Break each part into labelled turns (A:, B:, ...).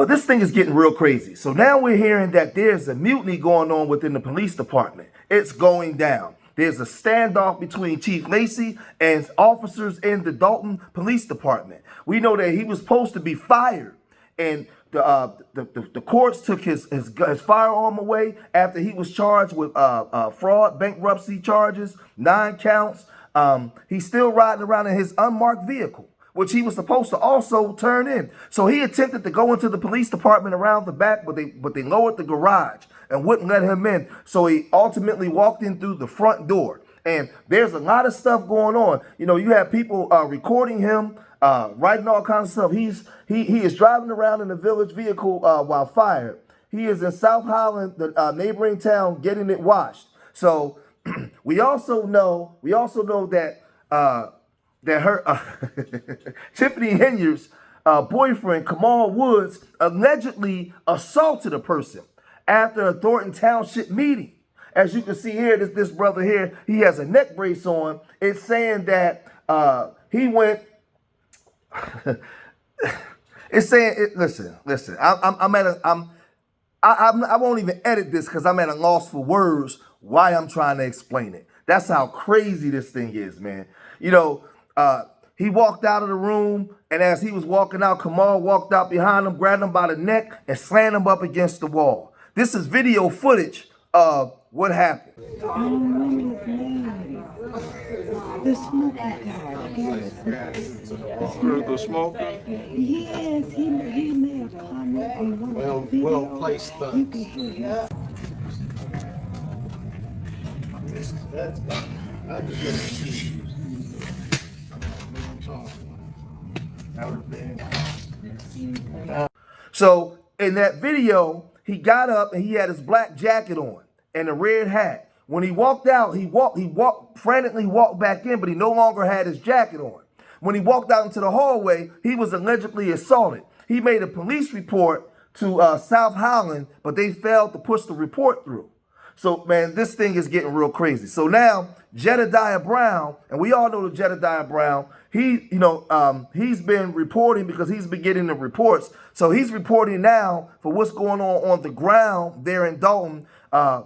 A: Well, this thing is getting real crazy. So now we're hearing that there's a mutiny going on within the police department. It's going down. There's a standoff between Chief Lacey and officers in the Dolton Police Department. We know that he was supposed to be fired, and the courts took his firearm away after he was charged with fraud, bankruptcy charges, 9 counts. He's still riding around in his unmarked vehicle, which he was supposed to also turn in. So he attempted to go into the police department around the back, but they lowered the garage and wouldn't let him in. So he ultimately walked in through the front door. And there's a lot of stuff going on. You know, you have people recording him, writing all kinds of stuff. He is driving around in a village vehicle while fired. He is in South Holland, the neighboring town, getting it washed. So we also know that her Tiffany Henyard's boyfriend, Kamal Woods, allegedly assaulted a person after a Dolton Township meeting. As you can see here, this brother here, he has a neck brace on. It's saying that he went. It's saying, listen. I won't even edit this because I'm at a loss for words why I'm trying to explain it. That's how crazy this thing is, man. You know, he walked out of the room, and as he was walking out, Kamal walked out behind him, grabbed him by the neck, and slammed him up against the wall. This is video footage of what happened.
B: I don't remember his name. The smoker guy.
C: The smoker?
B: Yes, he made a comment on one of the videos.
C: Well placed.
B: You can hear him.
A: So in that video, he got up and he had his black jacket on and a red hat. When he walked out, he frantically walked back in, but he no longer had his jacket on. When he walked out into the hallway, he was allegedly assaulted. He made a police report to South Holland, but they failed to push the report through. So, man, this thing is getting real crazy. So now, Jedediah Brown, and we all know that Jedediah Brown, he's been reporting because he's been getting the reports. So he's reporting now for what's going on the ground there in Dolton,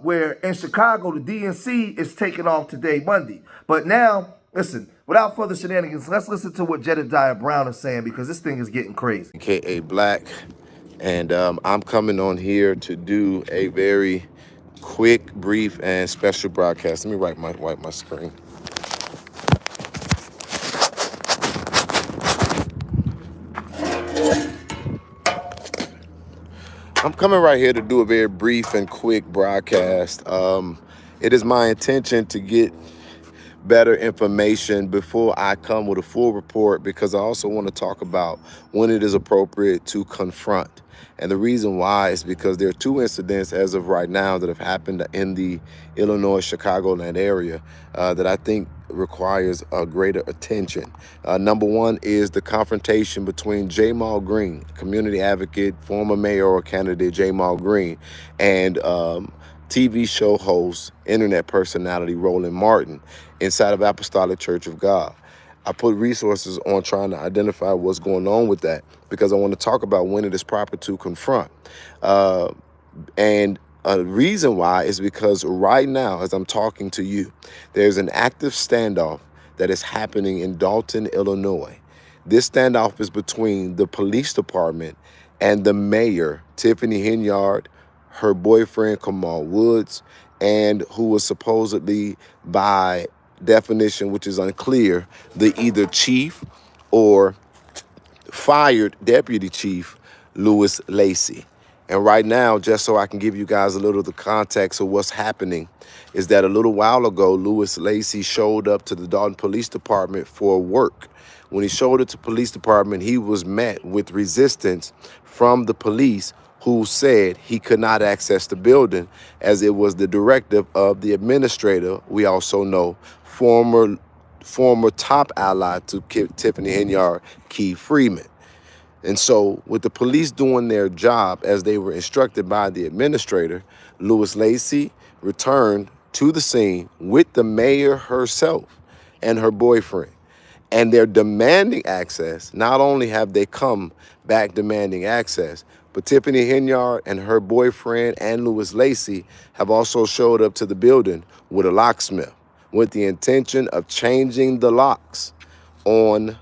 A: where in Chicago, the DNC is taking off today, Monday. But now, listen, without further shenanigans, let's listen to what Jedediah Brown is saying because this thing is getting crazy.
C: AKA Black, and I'm coming on here to do a very quick, brief, and special broadcast. Let me wipe my screen. I'm coming right here to do a very brief and quick broadcast. It is my intention to get better information before I come with a full report because I also want to talk about when it is appropriate to confront. And the reason why is because there are 2 incidents as of right now that have happened in the Illinois, Chicagoland area that I think requires a greater attention. Number 1 is the confrontation between Jamal Green, community advocate, former mayoral candidate Jamal Green, and TV show host, internet personality Roland Martin inside of Apostolic Church of God. I put resources on trying to identify what's going on with that because I want to talk about when it is proper to confront. And a reason why is because right now, as I'm talking to you, there's an active standoff that is happening in Dolton, Illinois. This standoff is between the police department and the mayor, Tiffany Henyard, her boyfriend, Kamal Woods, and who was supposedly, by definition, which is unclear, the either chief or fired deputy chief, Louis Lacey. And right now, just so I can give you guys a little of the context of what's happening, is that a little while ago, Louis Lacey showed up to the Dolton Police Department for work. When he showed up to the police department, he was met with resistance from the police, who said he could not access the building as it was the directive of the administrator, we also know, former top ally to Tiffany Henyard, Keith Freeman. And so with the police doing their job as they were instructed by the administrator, Louis Lacey returned to the scene with the mayor herself and her boyfriend. And they're demanding access. Not only have they come back demanding access, but But Tiffany Henyard and her boyfriend and Louis Lacey have also showed up to the building with a locksmith with the intention of changing the locks on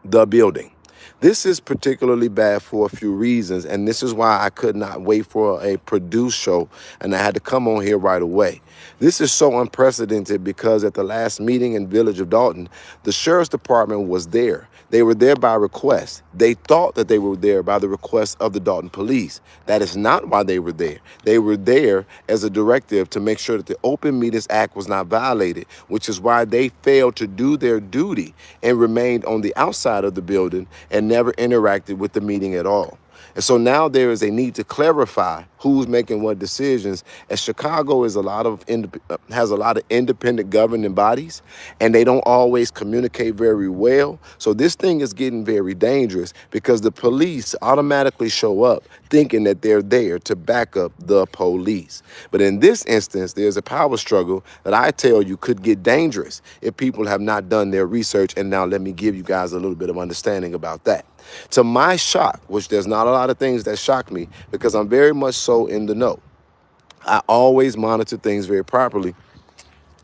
C: the building. This is particularly bad for a few reasons, and this is why I could not wait for a produced show, and I had to come on here right away. This is so unprecedented because at the last meeting in Village of Dolton, the Sheriff's Department was there. They were there by request. They thought that they were there by the request of the Dolton Police. That is not why they were there. They were there as a directive to make sure that the Open Meetings Act was not violated, which is why they failed to do their duty and remained on the outside of the building and never interacted with the meeting at all. And so now there is a need to clarify who's making what decisions, as Chicago is has a lot of independent governing bodies, and they don't always communicate very well. So this thing is getting very dangerous because the police automatically show up thinking that they're there to back up the police. But in this instance, there's a power struggle that I tell you could get dangerous if people have not done their research. And now let me give you guys a little bit of understanding about that. To my shock, which there's not a lot of things that shock me because I'm very much so in the know, I always monitor things very properly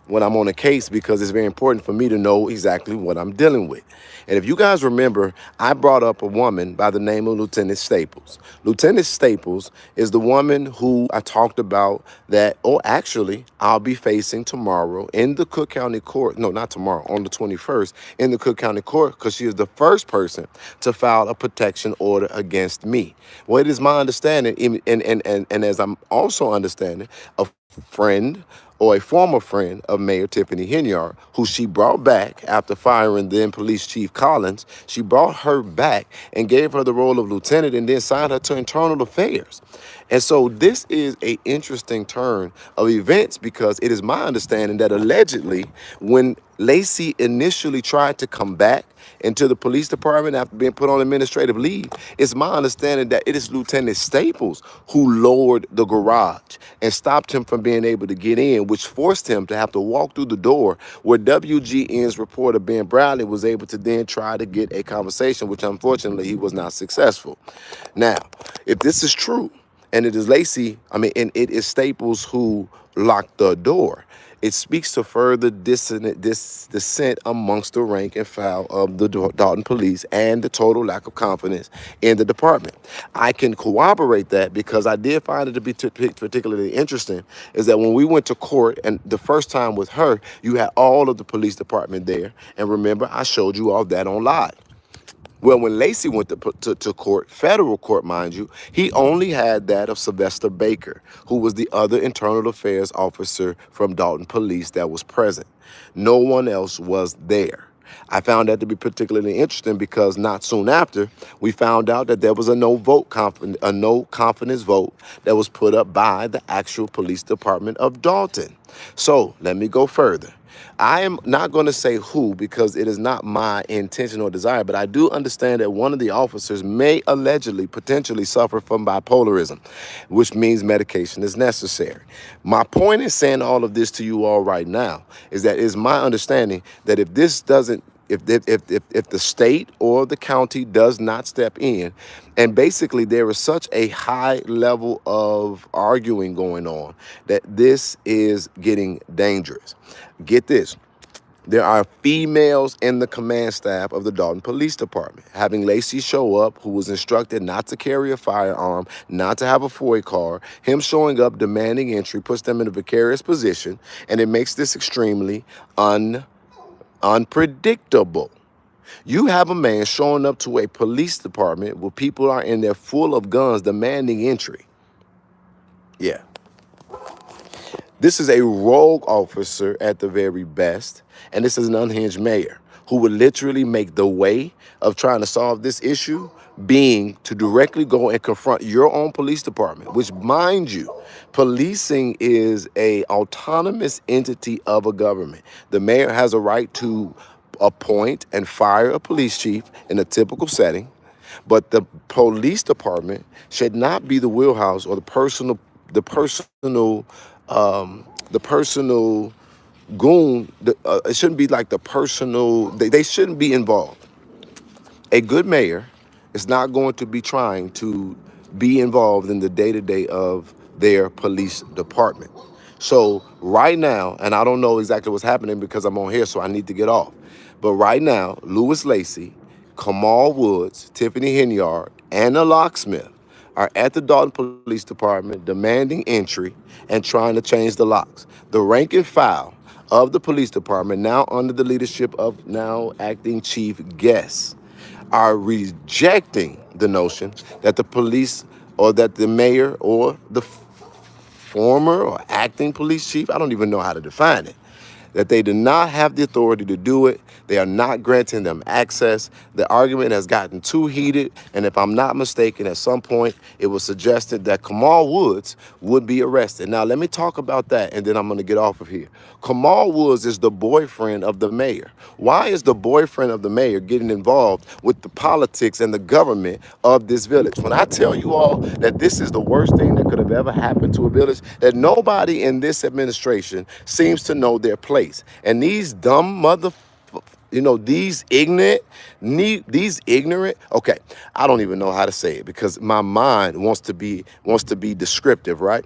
C: when I'm on a case because it's very important for me to know exactly what I'm dealing with. And if you guys remember, I brought up a woman by the name of Lieutenant Staples. Lieutenant Staples is the woman who I talked about that, or actually, I'll be facing tomorrow in the Cook County Court. No, not tomorrow, on the 21st in the Cook County Court, because she is the first person to file a protection order against me. Well, it is my understanding, and as I'm also understanding, a friend or a former friend of Mayor Tiffany Henyard, who she brought back after firing then Police Chief Collins. She brought her back and gave her the role of lieutenant and then signed her to internal affairs. And so this is an interesting turn of events because it is my understanding that allegedly when Lacey initially tried to come back into the police department after being put on administrative leave, it's my understanding that it is Lieutenant Staples who lowered the garage and stopped him from being able to get in, which forced him to have to walk through the door where WGN's reporter Ben Bradley was able to then try to get a conversation, which unfortunately he was not successful. Now, if this is true, and it is and it is Staples who locked the door, it speaks to further dissent amongst the rank and file of the Dolton Police and the total lack of confidence in the department. I can corroborate that because I did find it to be particularly interesting is that when we went to court, and the first time with her, you had all of the police department there. And remember, I showed you all that on live. Well, when Lacey went to court, federal court, mind you, he only had that of Sylvester Baker, who was the other internal affairs officer from Dolton Police that was present. No one else was there. I found that to be particularly interesting because not soon after, we found out that there was a no confidence vote that was put up by the actual police department of Dolton. So let me go further. I am not going to say who because it is not my intention or desire, but I do understand that one of the officers may allegedly, potentially suffer from bipolarism, which means medication is necessary. My point in saying all of this to you all right now is that it is my understanding that if this doesn't, if the state or the county does not step in, and basically there is such a high level of arguing going on that this is getting dangerous. Get this. There are females in the command staff of the Dolton Police Department. Having Lacey show up, who was instructed not to carry a firearm, not to have a FOI card, him showing up, demanding entry, puts them in a precarious position, and it makes this extremely unpredictable. You have a man showing up to a police department where people are in there full of guns demanding entry. Yeah. This is a rogue officer at the very best, and this is an unhinged mayor who would literally make the way of trying to solve this issue being to directly go and confront your own police department, which, mind you, policing is a autonomous entity of a government. The mayor has a right to appoint and fire a police chief in a typical setting, but the police department should not be the wheelhouse or the personal goon. It shouldn't be like the personal. They shouldn't be involved. A good mayor is not going to be trying to be involved in the day-to-day of their police department. So right now, and I don't know exactly what's happening because I'm on here, so I need to get off. But right now, Lewis Lacey, Kamal Woods, Tiffany Henyard, and the locksmith are at the Dolton Police Department demanding entry and trying to change the locks. The rank and file of the police department, now under the leadership of now acting Chief Guest, are rejecting the notion that the police or that the mayor or the former or acting police chief, I don't even know how to define it, that they do not have the authority to do it. They are not granting them access. The argument has gotten too heated, and if I'm not mistaken, at some point it was suggested that Kamal Woods would be arrested. Now, let me talk about that, and then I'm going to get off of here. Kamal Woods is the boyfriend of the mayor. Why is the boyfriend of the mayor getting involved with the politics and the government of this village? When I tell you all that this is the worst thing that could have ever happened to a village, that nobody in this administration seems to know their place. And these dumb these ignorant, okay, I don't even know how to say it because my mind wants to be descriptive, right?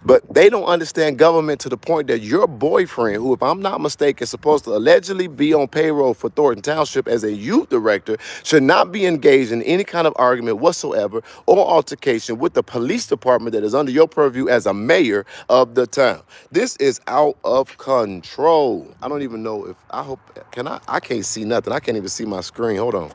C: But they don't understand government to the point that your boyfriend, who, if I'm not mistaken, is supposed to allegedly be on payroll for Thornton Township as a youth director, should not be engaged in any kind of argument whatsoever or altercation with the police department that is under your purview as a mayor of the town. This is out of control. I don't even know if, I can't see nothing. I can't even see my screen. Hold on.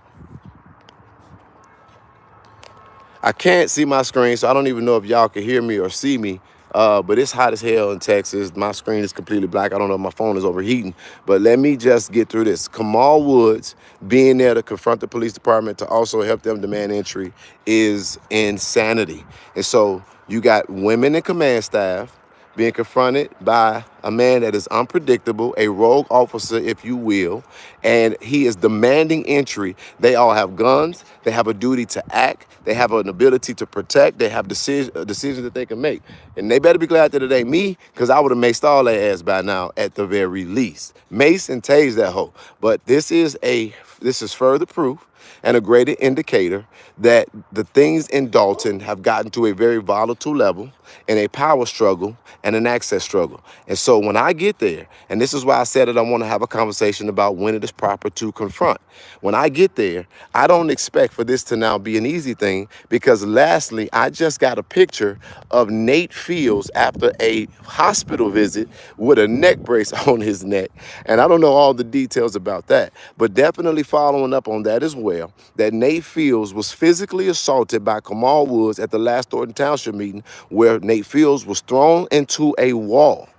C: I can't see my screen, so I don't even know if y'all can hear me or see me. But it's hot as hell in Texas. My screen is completely black. I don't know if my phone is overheating. But let me just get through this. Kamal Woods being there to confront the police department to also help them demand entry is insanity. And so you got women in command staff being confronted by a man that is unpredictable, a rogue officer, if you will, and he is demanding entry. They all have guns. They have a duty to act. They have an ability to protect. They have decisions that they can make. And they better be glad that it ain't me, because I would have maced all their ass by now at the very least. Mace and tase that hoe. But this is further proof and a greater indicator that the things in Dolton have gotten to a very volatile level and a power struggle and an access struggle. And so when I get there, and this is why I said that I want to have a conversation about when it is proper to confront. When I get there, I don't expect for this to now be an easy thing, because lastly, I just got a picture of Nate Fields after a hospital visit with a neck brace on his neck. And I don't know all the details about that, but definitely following up on that as well, that Nate Fields was physically assaulted by Kamal Woods at the last Thornton Township meeting, where Nate Fields was thrown into a wall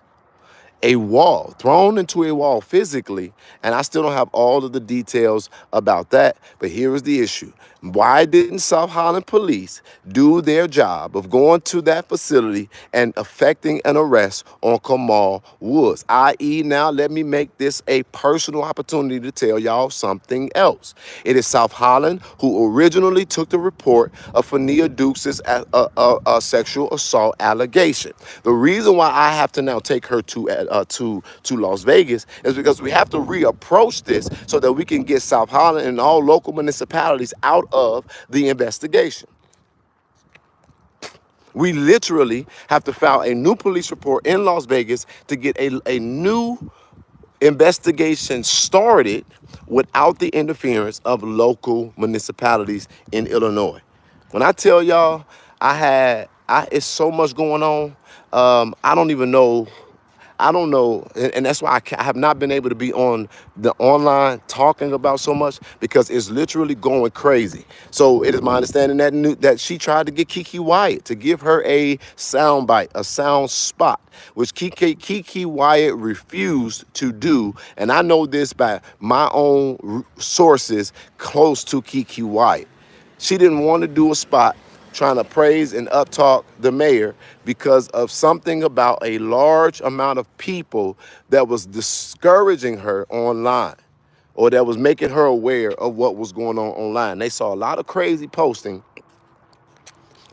C: thrown into a wall physically. And I still don't have all of the details about that. But here is the issue. Why didn't South Holland police do their job of going to that facility and effecting an arrest on Kamal Woods? I.e., now let me make this a personal opportunity to tell y'all something else. It is South Holland who originally took the report of Fania Dukes' sexual assault allegation. The reason why I have to now take her to Las Vegas is because we have to reapproach this so that we can get South Holland and all local municipalities out of the investigation. We literally have to file a new police report in Las Vegas to get a new investigation started without the interference of local municipalities in Illinois. When I tell y'all, it's so much going on. I don't know, and that's why I have not been able to be on the online talking about so much, because it's literally going crazy. So it is my understanding that she tried to get Kiki Wyatt to give her a sound bite, a sound spot, which Kiki Wyatt refused to do. And I know this by my own sources close to Kiki Wyatt. She didn't want to do a spot trying to praise and uptalk the mayor because of something about a large amount of people that was discouraging her online, or that was making her aware of what was going on online. They saw a lot of crazy posting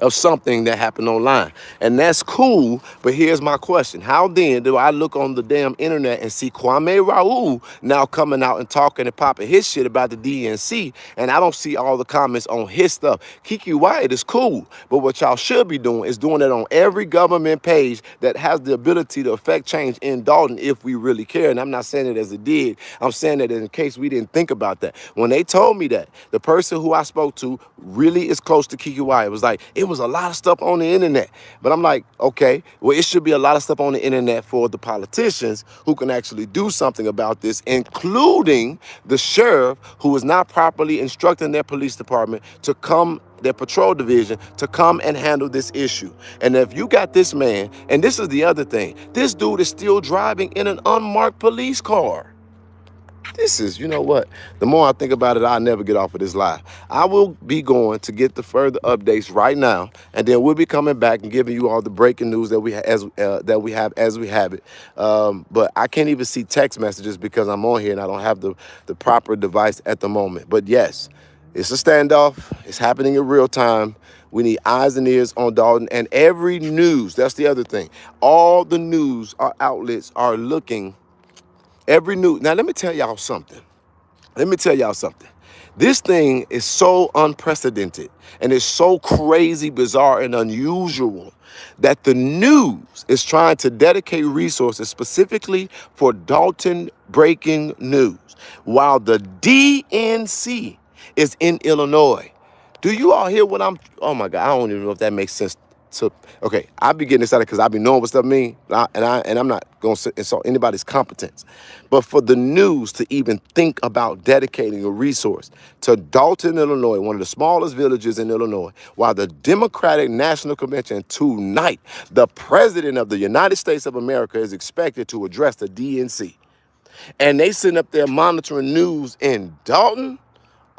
C: of something that happened online. And that's cool, but here's my question. How then do I look on the damn internet and see Kwame Raoul now coming out and talking and popping his shit about the DNC, and I don't see all the comments on his stuff? Kiki Wyatt is cool, but what y'all should be doing is doing it on every government page that has the ability to affect change in Dolton if we really care. And I'm not saying it as a dig. I'm saying that in case we didn't think about that. When they told me that, the person who I spoke to really is close to Kiki Wyatt was like, it was a lot of stuff on the internet. But I'm like, okay, well, it should be a lot of stuff on the internet for the politicians who can actually do something about this, including the sheriff who is not properly instructing their police department to come, their patrol division, to come and handle this issue. And if you got this man, and this is the other thing, this dude is still driving in an unmarked police car. This is, you know what? The more I think about it, I'll never get off of this live. I will be going to get the further updates right now, and then we'll be coming back and giving you all the breaking news that we have as we have it. But I can't even see text messages because I'm on here and I don't have the proper device at the moment. But yes, it's a standoff. It's happening in real time. We need eyes and ears on Dolton, and every news. That's the other thing. All the news outlets are looking. Every news. Now, let me tell y'all something. This thing is so unprecedented and it's so crazy, bizarre, and unusual that the news is trying to dedicate resources specifically for Dolton breaking news, while the DNC is in Illinois. Do you all hear what oh my God, I don't even know if that makes sense. Okay, I be getting excited because I be knowing what stuff mean, and I'm not going to insult anybody's competence. But for the news to even think about dedicating a resource to Dolton, Illinois, one of the smallest villages in Illinois, while the Democratic National Convention tonight, the President of the United States of America is expected to address the DNC. And they sitting up there monitoring news in Dolton?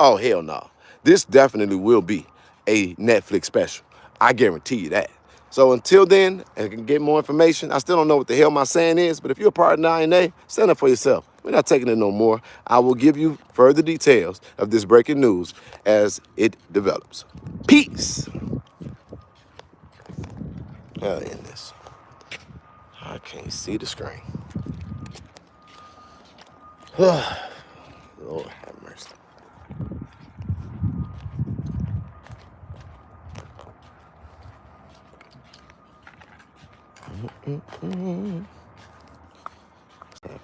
C: Oh, hell no. This definitely will be a Netflix special. I guarantee you that. So until then, and can get more information, I still don't know what the hell my saying is, but if you're a part of the INA, stand up for yourself. We're not taking it no more. I will give you further details of this breaking news as it develops. Peace. Hell in this. I can't see the screen. Lord have mercy. Time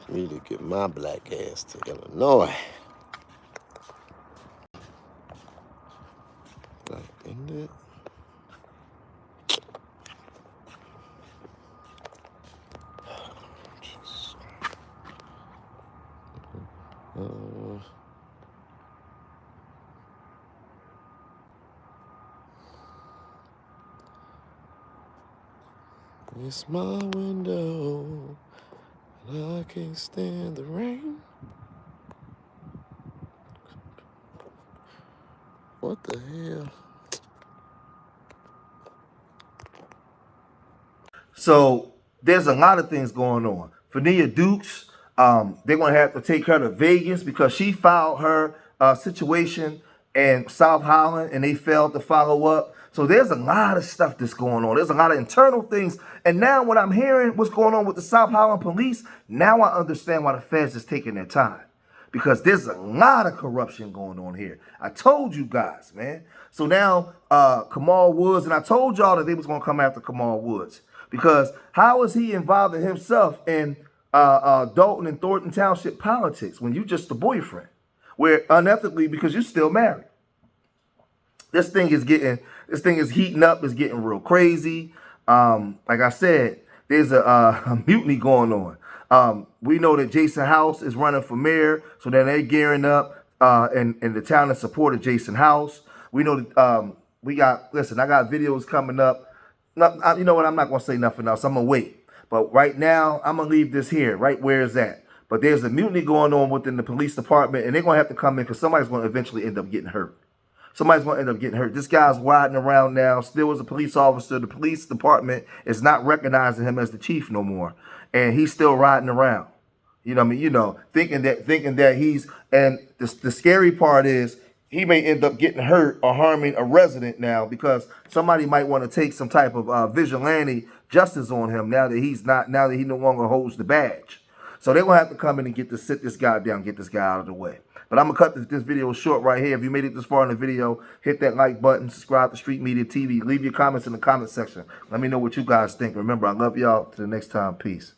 C: for me to get my black ass to Illinois. Right in there. It's my window, and I can't stand the rain. What the hell?
A: So there's a lot of things going on. Fania Dukes, they're going to have to take her to Vegas because she filed her situation in South Holland and they failed to follow up. So there's a lot of stuff that's going on. There's a lot of internal things. And now when I'm hearing what's going on with the South Holland police, now I understand why the feds is taking their time. Because there's a lot of corruption going on here. I told you guys, man. So now Kamal Woods, and I told y'all that they was going to come after Kamal Woods. Because how is he involving himself in Dolton and Thornton Township politics when you just the boyfriend? Where unethically, because you're still married. This thing is heating up, it's getting real crazy. Like I said, there's a mutiny going on. We know that Jason House is running for mayor, so then they're gearing up in the town in support of Jason House. We know that I got videos coming up. You know what, I'm not going to say nothing else. I'm going to wait. But right now, I'm going to leave this here, right where it's at. But there's a mutiny going on within the police department, and they're going to have to come in because somebody's going to eventually end up getting hurt. Somebody's going to end up getting hurt. This guy's riding around now, still as a police officer. The police department is not recognizing him as the chief no more. And he's still riding around. You know what I mean? You know, thinking that he's, and the scary part is he may end up getting hurt or harming a resident now, because somebody might want to take some type of vigilante justice on him now that he no longer holds the badge. So they're gonna have to come in and sit this guy down, get this guy out of the way. But I'm gonna cut this video short right here. If you made it this far in the video, hit that like button, subscribe to Street Media TV, leave your comments in the comment section. Let me know what you guys think. Remember, I love y'all. Till the next time, peace.